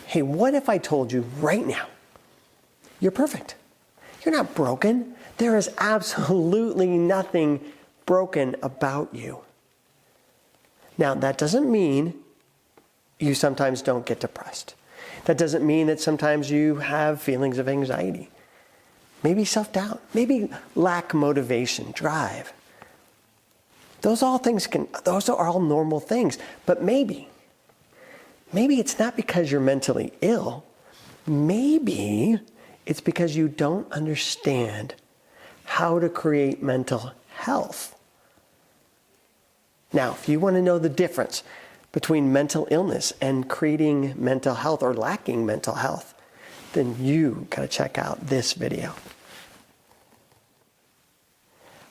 Hey, what if I told you right now, you're perfect. You're not broken. There is absolutely nothing broken about you. Now, that doesn't mean you sometimes don't get depressed. That doesn't mean that sometimes you have feelings of anxiety. Maybe self-doubt. Maybe lack motivation, drive. Those are all normal things. But maybe it's not because you're mentally ill. Maybe it's because you don't understand how to create mental health. Now, if you want to know the difference between mental illness and creating mental health or lacking mental health, then you got to check out this video.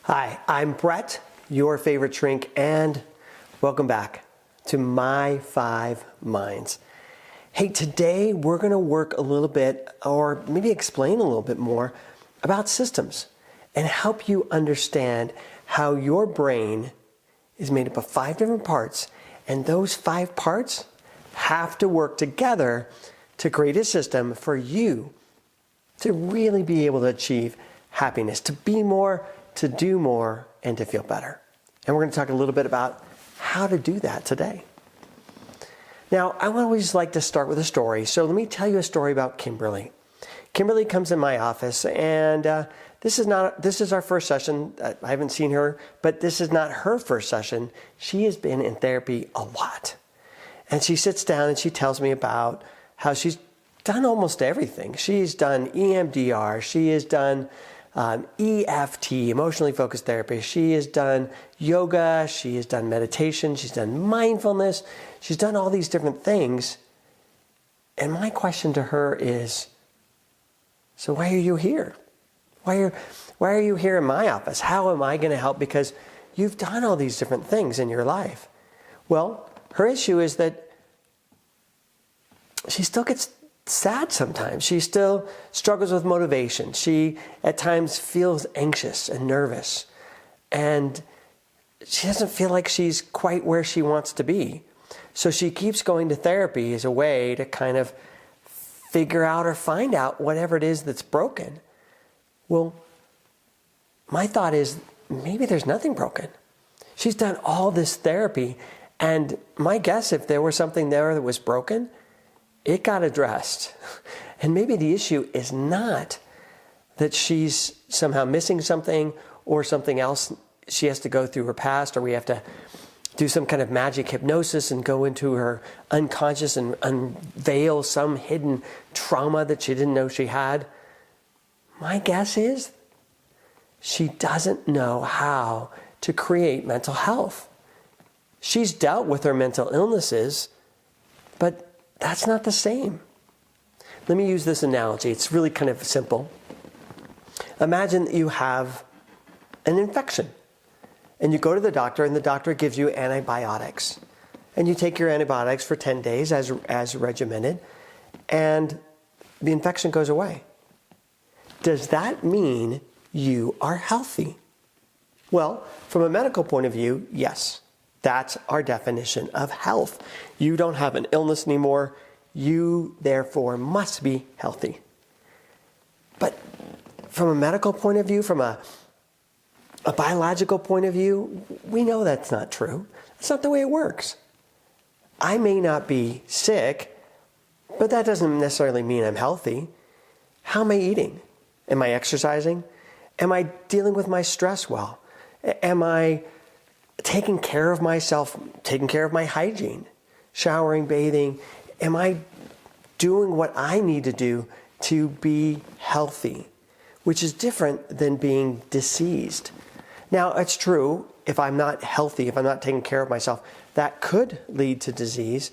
Hi, I'm Brett, your favorite shrink, and welcome back to My 5 Minds. Hey, today we're going to work a little bit, or maybe explain a little bit more about systems and help you understand how your brain is made up of 5 different parts, and those 5 parts have to work together to create a system for you to really be able to achieve happiness, to be more, to do more, and to feel better. And we're going to talk a little bit about how to do that today. Now, I always like to start with a story, so let me tell you a story about Kimberly. Kimberly comes in my office, and this is our first session. I haven't seen her, but this is not her first session. She has been in therapy a lot. And she sits down and she tells me about how she's done almost everything. She's done EMDR, she has done EFT, emotionally focused therapy. She has done yoga, she has done meditation, she's done mindfulness, she's done all these different things. And my question to her is, so why are you here? Why are you here in my office? How am I going to help? Because you've done all these different things in your life. Well, her issue is that she still gets sad sometimes. She still struggles with motivation. She at times feels anxious and nervous. And she doesn't feel like she's quite where she wants to be. So she keeps going to therapy as a way to kind of figure out or find out whatever it is that's broken. Well, my thought is maybe there's nothing broken. She's done all this therapy, and my guess, if there was something there that was broken, it got addressed. And maybe the issue is not that she's somehow missing something or something else she has to go through her past, or we have to do some kind of magic hypnosis and go into her unconscious and unveil some hidden trauma that she didn't know she had. My guess is she doesn't know how to create mental health. She's dealt with her mental illnesses, but that's not the same. Let me use this analogy. It's really kind of simple. Imagine that you have an infection, and you go to the doctor, and the doctor gives you antibiotics. And you take your antibiotics for 10 days as regimented, and the infection goes away. Does that mean you are healthy? Well, from a medical point of view, yes. That's our definition of health. You don't have an illness anymore. You, therefore, must be healthy. But from a medical point of view, from a biological point of view, we know that's not true. That's not the way it works. I may not be sick, but that doesn't necessarily mean I'm healthy. How am I eating? Am I exercising? Am I dealing with my stress well? Am I taking care of myself, taking care of my hygiene, showering, bathing? Am I doing what I need to do to be healthy, which is different than being diseased? Now, it's true, if I'm not healthy, if I'm not taking care of myself, that could lead to disease,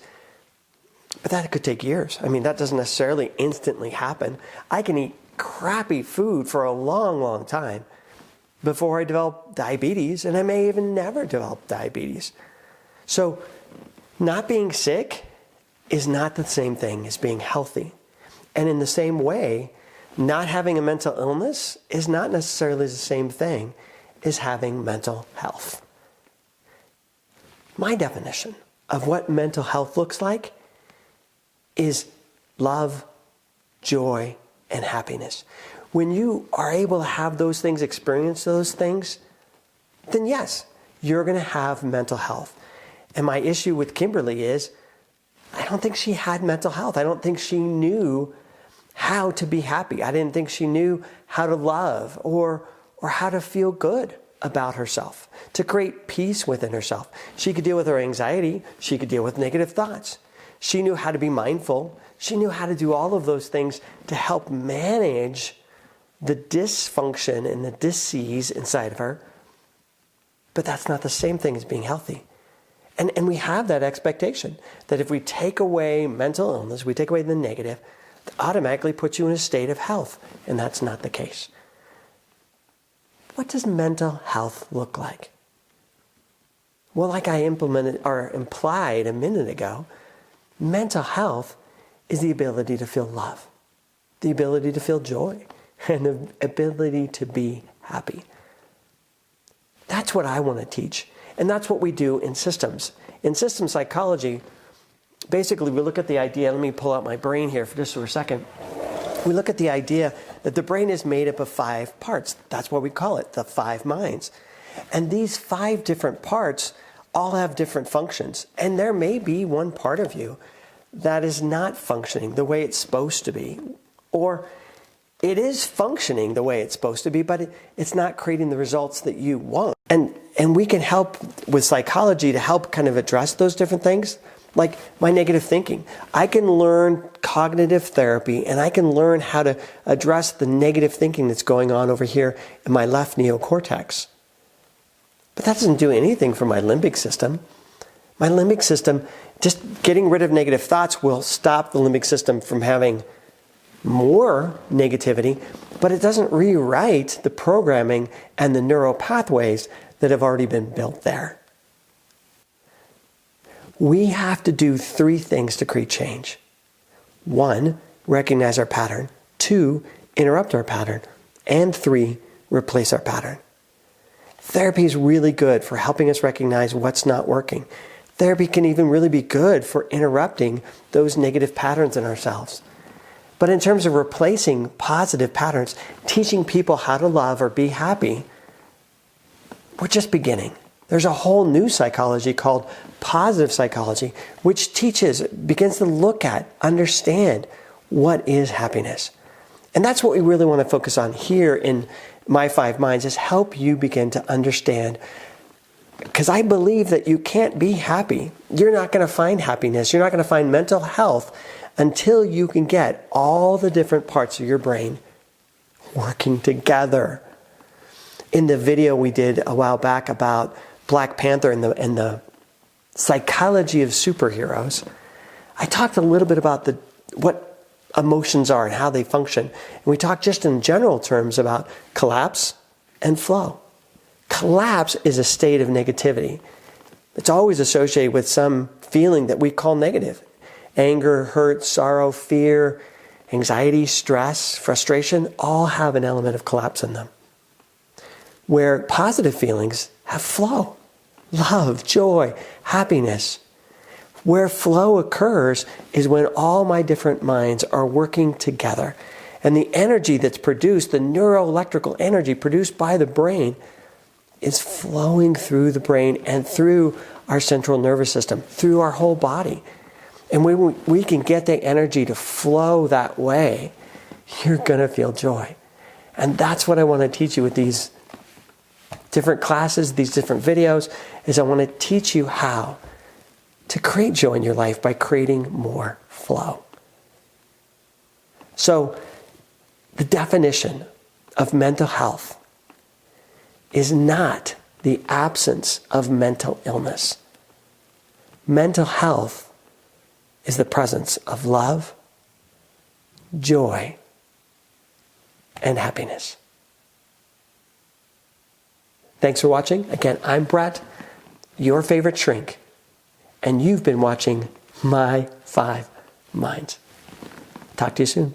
but that could take years. I mean, that doesn't necessarily instantly happen. I can eat crappy food for a long, long time before I develop diabetes, and I may even never develop diabetes. So not being sick is not the same thing as being healthy. And in the same way, not having a mental illness is not necessarily the same thing as having mental health. My definition of what mental health looks like is love, joy, and happiness. When you are able to have those things, experience those things, then yes, you're going to have mental health. And my issue with Kimberly is, I don't think she had mental health. I don't think she knew how to be happy. I didn't think she knew how to love or how to feel good about herself, to create peace within herself. She could deal with her anxiety. She could deal with negative thoughts. She knew how to be mindful. She knew how to do all of those things to help manage the dysfunction and the dis-ease inside of her. But that's not the same thing as being healthy. And we have that expectation that if we take away mental illness, we take away the negative, it automatically puts you in a state of health. And that's not the case. What does mental health look like? Well, like I implied a minute ago, mental health is the ability to feel love, the ability to feel joy, and the ability to be happy. That's what I want to teach. And that's what we do in systems. In system psychology, basically we look at the idea, let me pull out my brain here for a second. We look at the idea that the brain is made up of 5 parts. That's what we call it, the 5 minds. And these 5 different parts all have different functions. And there may be one part of you that is not functioning the way it's supposed to be. Or it is functioning the way it's supposed to be, but it's not creating the results that you want. And we can help with psychology to help kind of address those different things. Like my negative thinking. I can learn cognitive therapy and I can learn how to address the negative thinking that's going on over here in my left neocortex. But that doesn't do anything for my limbic system. My limbic system, just getting rid of negative thoughts will stop the limbic system from having more negativity, but it doesn't rewrite the programming and the neural pathways that have already been built there. We have to do 3 things to create change. 1, recognize our pattern. 2, interrupt our pattern. And 3, replace our pattern. Therapy is really good for helping us recognize what's not working. Therapy can even really be good for interrupting those negative patterns in ourselves. But in terms of replacing positive patterns, teaching people how to love or be happy, we're just beginning. There's a whole new psychology called positive psychology, which begins to look at, understand what is happiness. And that's what we really want to focus on here in My 5 Minds, is help you begin to understand. Because I believe that you can't be happy. You're not going to find happiness. You're not going to find mental health until you can get all the different parts of your brain working together. In the video we did a while back about Black Panther and the psychology of superheroes, I talked a little bit about what emotions are and how they function. And we talked just in general terms about collapse and flow. Collapse is a state of negativity. It's always associated with some feeling that we call negative. Anger, hurt, sorrow, fear, anxiety, stress, frustration, all have an element of collapse in them. Where positive feelings have flow, love, joy, happiness. Where flow occurs is when all my different minds are working together. And the energy that's produced, the neuroelectrical energy produced by the brain, is flowing through the brain and through our central nervous system, through our whole body. And when we can get the energy to flow that way, you're going to feel joy. And that's what I want to teach you with these different classes, these different videos, is I want to teach you how to create joy in your life by creating more flow. So, the definition of mental health is not the absence of mental illness. Mental health is the presence of love, joy, and happiness. Thanks for watching. Again, I'm Brett, your favorite shrink, and you've been watching My 5 Minds. Talk to you soon.